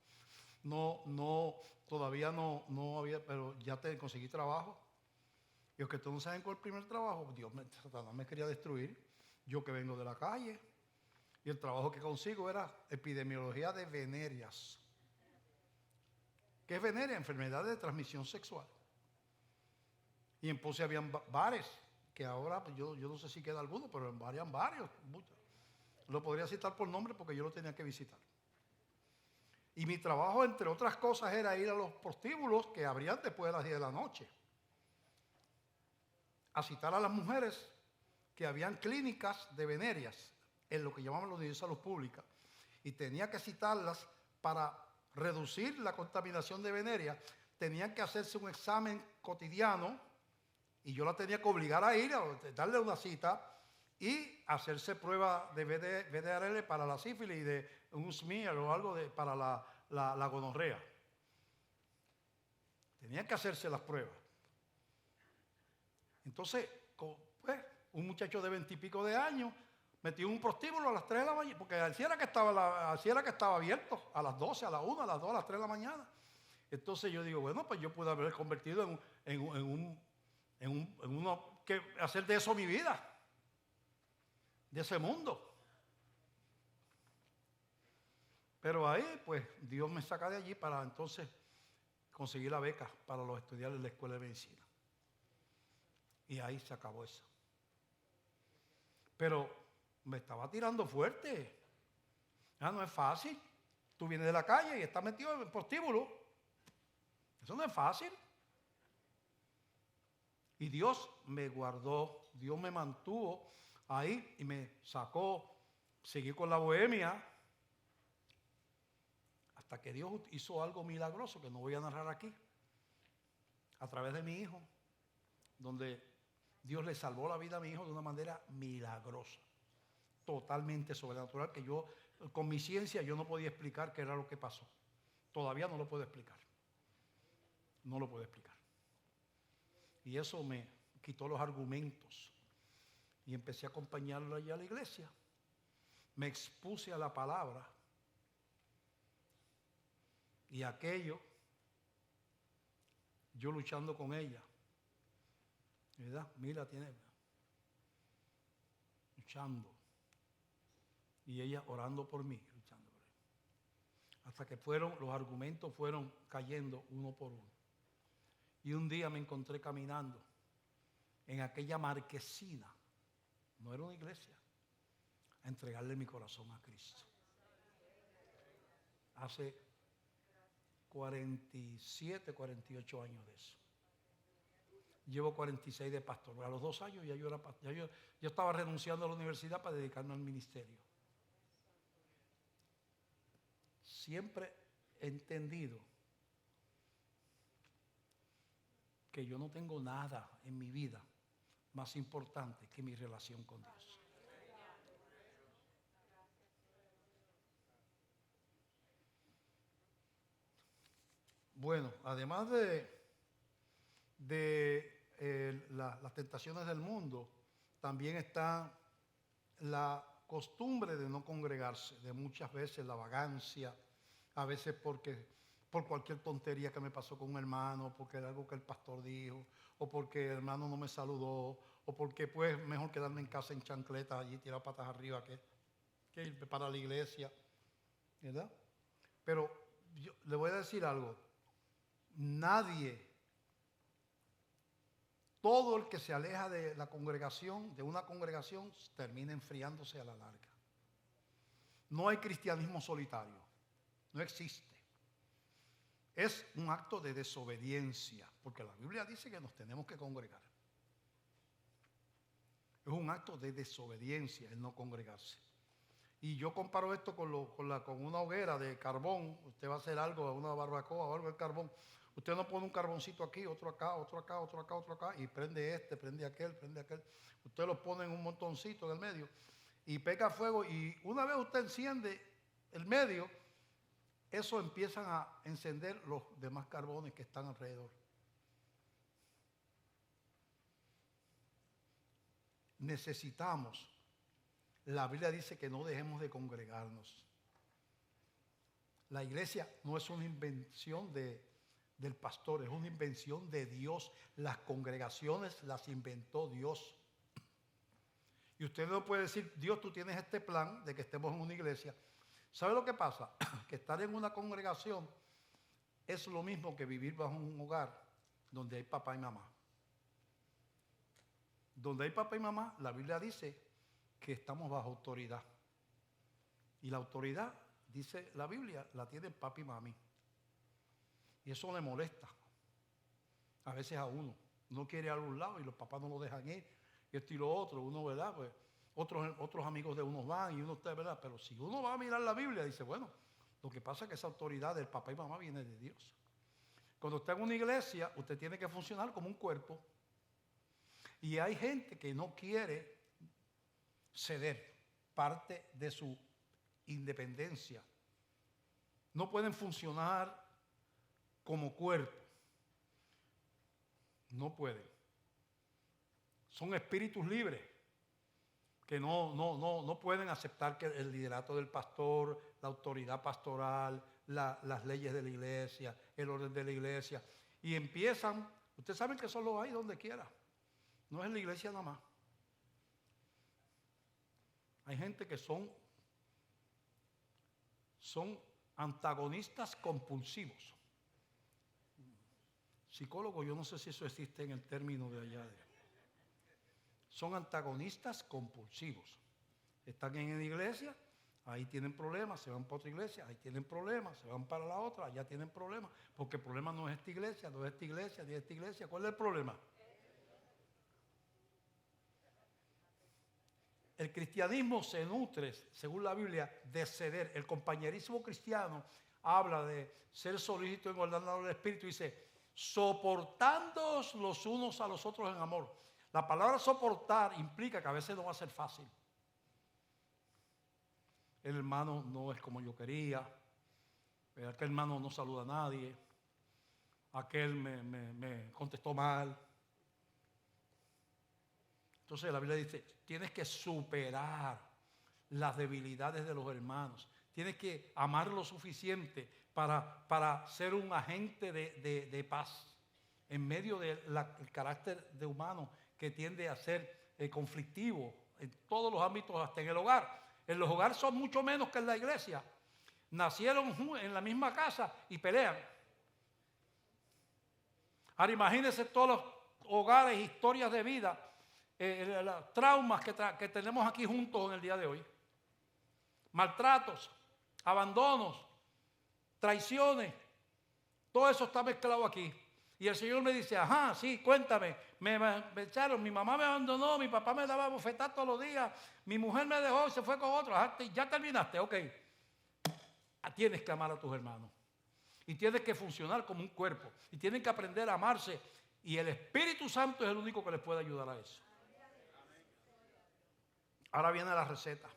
Todavía no había, pero ya conseguí trabajo. Y los que todos no saben cuál es el primer trabajo, Satanás me quería destruir. Yo que vengo de la calle. Y el trabajo que consigo era epidemiología de venerias. ¿Qué es veneria? Enfermedad de transmisión sexual. Y en Ponce habían bares, que ahora yo no sé si queda alguno, pero habían varios, muchos. Lo podría citar por nombre porque yo lo tenía que visitar. Y mi trabajo, entre otras cosas, era ir a los prostíbulos que abrían después de las 10 de la noche, a citar a las mujeres que habían clínicas de venerias, en lo que llamaban la Unidad de Salud Pública, y tenía que citarlas para reducir la contaminación de veneria. Tenían que hacerse un examen cotidiano y yo la tenía que obligar a ir, a darle una cita y hacerse prueba de VDRL para la sífilis y de un smear o algo para la gonorrea. Tenían que hacerse las pruebas. Entonces, pues, un muchacho de 20 y pico de años metió un prostíbulo a las 3 de la mañana, porque así era que estaba abierto, a las 12, a las 1, a las 2, a las 3 de la mañana. Entonces yo digo, bueno, pues yo pude haber convertido en uno que hacer de eso mi vida, de ese mundo. Pero ahí, pues, Dios me saca de allí para entonces conseguir la beca para los estudiantes de la Escuela de Medicina. Y ahí se acabó eso. Pero me estaba tirando fuerte. No es fácil. Tú vienes de la calle y estás metido en el prostíbulo. Eso no es fácil. Y Dios me guardó, Dios me mantuvo ahí y me sacó. Seguí con la bohemia hasta que Dios hizo algo milagroso que no voy a narrar aquí, a través de mi hijo, donde Dios le salvó la vida a mi hijo de una manera milagrosa, totalmente sobrenatural, que yo con mi ciencia yo no podía explicar qué era lo que pasó. Todavía no lo puedo explicar. No lo puedo explicar. Y eso me quitó los argumentos y empecé a acompañarlo allá a la iglesia. Me expuse a la palabra y aquello, yo luchando con ella, ¿verdad? Mira, tiene luchando y ella orando por mí, luchando por mí. Hasta que los argumentos fueron cayendo uno por uno. Y un día me encontré caminando en aquella marquesina, no era una iglesia, a entregarle mi corazón a Cristo. Hace 47, 48 años de eso. Llevo 46 de pastor. A los 2 años ya yo era pastor. Yo estaba renunciando a la universidad para dedicarme al ministerio. Siempre he entendido que yo no tengo nada en mi vida más importante que mi relación con Dios. Bueno, además de las tentaciones del mundo, también está la costumbre de no congregarse, de muchas veces la vagancia, a veces por cualquier tontería que me pasó con un hermano, porque era algo que el pastor dijo, o porque el hermano no me saludó, o porque pues mejor quedarme en casa en chancletas allí tirado patas arriba que ir para la iglesia, ¿verdad? Pero yo le voy a decir algo, todo el que se aleja de la congregación, de una congregación, termina enfriándose a la larga. No hay cristianismo solitario, no existe. Es un acto de desobediencia, porque la Biblia dice que nos tenemos que congregar. Es un acto de desobediencia el no congregarse. Y yo comparo esto con una hoguera de carbón. Usted va a hacer algo, una barbacoa o algo de carbón. Usted no pone un carboncito aquí, otro acá, otro acá, otro acá, otro acá, y prende este, prende aquel, prende aquel. Usted lo pone en un montoncito en el medio y pega fuego, y una vez usted enciende el medio, eso empiezan a encender los demás carbones que están alrededor. Necesitamos, la Biblia dice que no dejemos de congregarnos. La iglesia no es una invención del pastor, es una invención de Dios. Las congregaciones las inventó Dios. Y usted no puede decir, Dios, tú tienes este plan de que estemos en una iglesia. ¿Sabe lo que pasa? Que estar en una congregación es lo mismo que vivir bajo un hogar donde hay papá y mamá. Donde hay papá y mamá, la Biblia dice que estamos bajo autoridad. Y la autoridad, dice la Biblia, la tienen papi y mami. Y eso le molesta a veces a uno. Uno quiere ir a algún lado y los papás no lo dejan ir. Y esto y lo otro, uno, ¿verdad? Pues otros amigos de uno van y uno está, ¿verdad? Pero si uno va a mirar la Biblia, dice, bueno, lo que pasa es que esa autoridad del papá y mamá viene de Dios. Cuando está en una iglesia, usted tiene que funcionar como un cuerpo. Y hay gente que no quiere ceder parte de su independencia. No pueden funcionar como cuerpo. No pueden. Son espíritus libres que no pueden aceptar que el liderato del pastor, la autoridad pastoral, las leyes de la iglesia, el orden de la iglesia. Y empiezan, ustedes saben que eso lo hay donde quiera. No es en la iglesia nada más. Hay gente que son antagonistas compulsivos. Psicólogos, yo no sé si eso existe en el término de allá. Son antagonistas compulsivos. Están en la iglesia, ahí tienen problemas, se van para otra iglesia, ahí tienen problemas, se van para la otra, allá tienen problemas, porque el problema no es esta iglesia, no es esta iglesia, ni esta iglesia. ¿Cuál es el problema? el cristianismo se nutre, según la Biblia, de ceder. El compañerismo cristiano habla de ser solícito en guardar el espíritu. Dice, soportándoos los unos a los otros en amor. La palabra soportar implica que a veces no va a ser fácil. El hermano no es como yo quería. Aquel hermano no saluda a nadie. Aquel me contestó mal. Entonces la Biblia dice, tienes que superar las debilidades de los hermanos. Tienes que amar lo suficiente para ser un agente de paz en medio del carácter de humano que tiende a ser conflictivo en todos los ámbitos, hasta en el hogar. En los hogares son mucho menos que en la iglesia. Nacieron en la misma casa y pelean. Ahora imagínense todos los hogares, historias de vida, los traumas que tenemos aquí juntos en el día de hoy. Maltratos, abandonos, traiciones, todo eso está mezclado aquí. Y el Señor me dice, ajá, sí, cuéntame, me echaron, mi mamá me abandonó, mi papá me daba bofetadas todos los días, mi mujer me dejó y se fue con otro. Ajá, ya terminaste, ok. Tienes que amar a tus hermanos. Y tienes que funcionar como un cuerpo. Y tienen que aprender a amarse. Y el Espíritu Santo es el único que les puede ayudar a eso. Ahora viene la receta.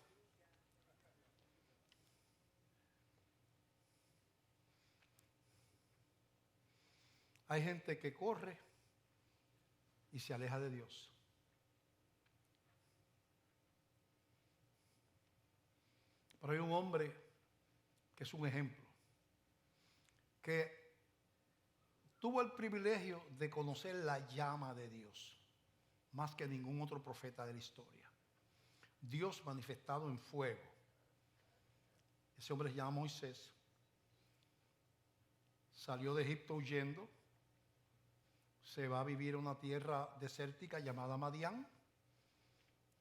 Hay gente que corre y se aleja de Dios. Pero hay un hombre que es un ejemplo, que tuvo el privilegio de conocer la llama de Dios, más que ningún otro profeta de la historia. Dios manifestado en fuego. Ese hombre se llama Moisés. Salió de Egipto huyendo. Se va a vivir a una tierra desértica llamada Madián.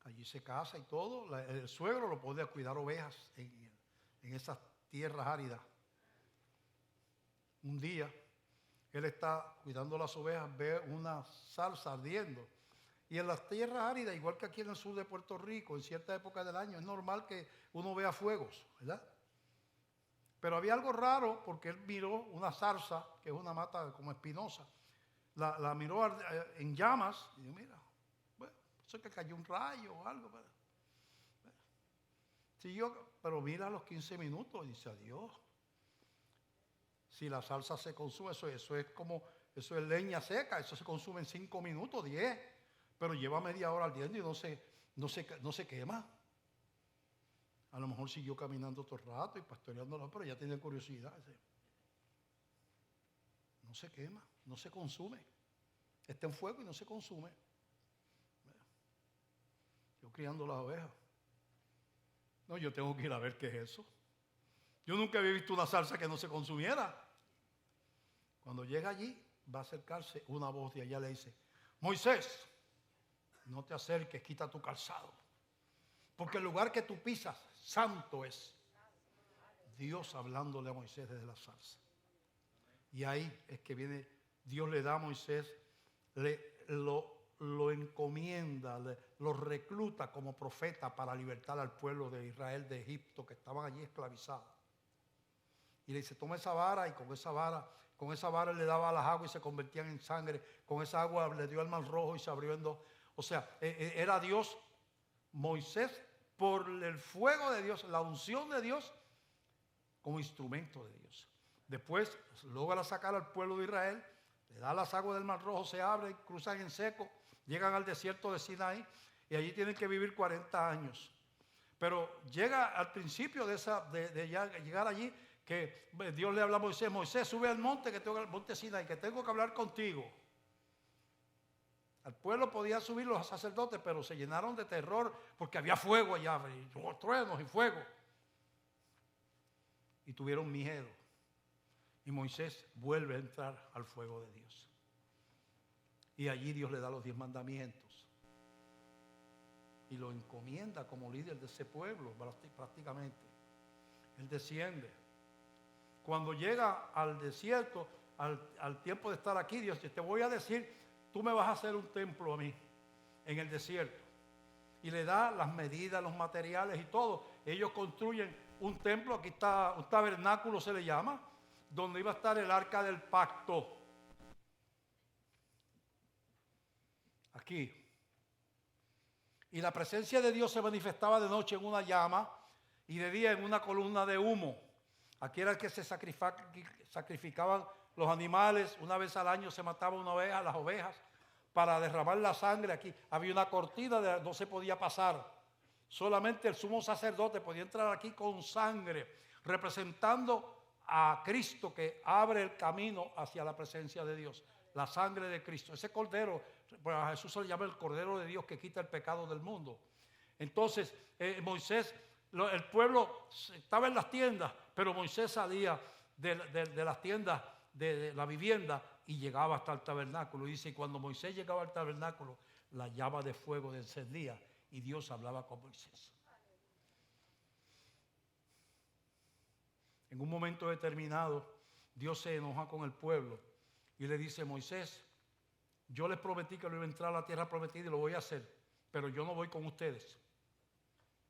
Allí se casa y todo. El suegro lo pone a cuidar ovejas en esas tierras áridas. Un día, él está cuidando las ovejas, ve una zarza ardiendo. Y en las tierras áridas, igual que aquí en el sur de Puerto Rico, en cierta época del año, es normal que uno vea fuegos, ¿verdad? Pero había algo raro porque él miró una zarza, que es una mata como espinosa. La miró en llamas y dijo, mira, bueno, eso es que cayó un rayo o algo. Pero mira a los 15 minutos y dice, adiós. Si la salsa se consume, eso es leña seca, eso se consume en 5 minutos, 10, pero lleva media hora ardiendo y no se quema. A lo mejor siguió caminando todo el rato y pastoreándolo, pero ya tiene curiosidad. No se quema, no se consume. Está en fuego y no se consume. Yo criando las ovejas. No, yo tengo que ir a ver qué es eso. Yo nunca había visto una salsa que no se consumiera. Cuando llega allí, va a acercarse una voz de allá, le dice, Moisés, no te acerques, quita tu calzado. Porque el lugar que tú pisas, santo es. Dios hablándole a Moisés desde la zarza. Y ahí es que viene, Dios le da a Moisés, lo encomienda, lo recluta como profeta para libertar al pueblo de Israel de Egipto, que estaban allí esclavizados. Y le dice, toma esa vara, y con esa vara le daba las aguas y se convertían en sangre. Con esa agua le dio al mar rojo y se abrió en dos. O sea, era Dios, Moisés, por el fuego de Dios, la unción de Dios, como instrumento de Dios. Después logra sacar al pueblo de Israel, le da las aguas del mar rojo, se abren, cruzan en seco, llegan al desierto de Sinaí y allí tienen que vivir 40 años. Pero llega al principio de llegar allí, que Dios le habla a Moisés, Moisés, sube al monte, al monte Sinaí, que tengo que hablar contigo. Al pueblo podía subir los sacerdotes, pero se llenaron de terror porque había fuego allá, y truenos y fuego. Y tuvieron miedo. Y Moisés vuelve a entrar al fuego de Dios. Y allí Dios le da los 10 mandamientos. Y lo encomienda como líder de ese pueblo, prácticamente. Él desciende. Cuando llega al desierto, al tiempo de estar aquí, Dios dice, te voy a decir, tú me vas a hacer un templo a mí en el desierto. y le da las medidas, los materiales y todo. Ellos construyen un templo, aquí está un tabernáculo se le llama, donde iba a estar el arca del pacto. Aquí. Y la presencia de Dios se manifestaba de noche en una llama y de día en una columna de humo. Aquí era el que se sacrificaban los animales. Una vez al año se mataba una oveja, las ovejas, para derramar la sangre. Aquí había una cortina, no se podía pasar. Solamente el sumo sacerdote podía entrar aquí con sangre, representando a Cristo que abre el camino hacia la presencia de Dios. La sangre de Cristo. Ese cordero, pues a Jesús se le llama el cordero de Dios que quita el pecado del mundo. Entonces, Moisés, el pueblo estaba en las tiendas, pero Moisés salía de las tiendas, de la vivienda, y llegaba hasta el tabernáculo. Y dice, cuando Moisés llegaba al tabernáculo, la llama de fuego encendía y Dios hablaba con Moisés. En un momento determinado, Dios se enoja con el pueblo y le dice, Moisés, yo les prometí que lo iba a entrar a la tierra prometida y lo voy a hacer, pero yo no voy con ustedes,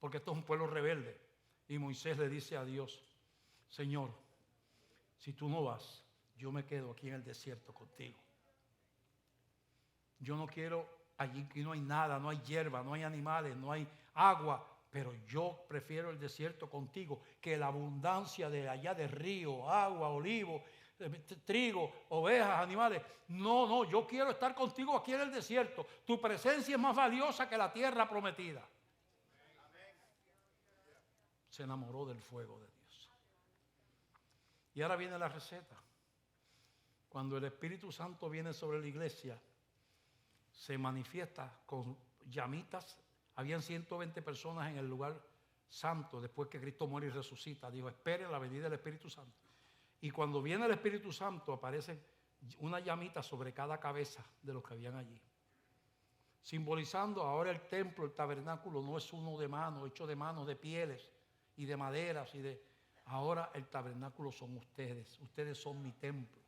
porque esto es un pueblo rebelde. Y Moisés le dice a Dios, Señor, si tú no vas, yo me quedo aquí en el desierto contigo. Yo no quiero, allí no hay nada, no hay hierba, no hay animales, no hay agua, pero yo prefiero el desierto contigo que la abundancia de allá de río, agua, olivo, trigo, ovejas, animales. No, yo quiero estar contigo aquí en el desierto. Tu presencia es más valiosa que la tierra prometida. Se enamoró del fuego de Dios. Y ahora viene la receta. Cuando el Espíritu Santo viene sobre la iglesia, se manifiesta con llamitas. Habían 120 personas en el lugar santo después que Cristo muere y resucita. Dijo, esperen la venida del Espíritu Santo. Y cuando viene el Espíritu Santo, aparece una llamita sobre cada cabeza de los que habían allí. Simbolizando ahora el templo, el tabernáculo, no es uno de mano, hecho de manos, de pieles y de maderas. Ahora el tabernáculo son ustedes. Ustedes son mi templo.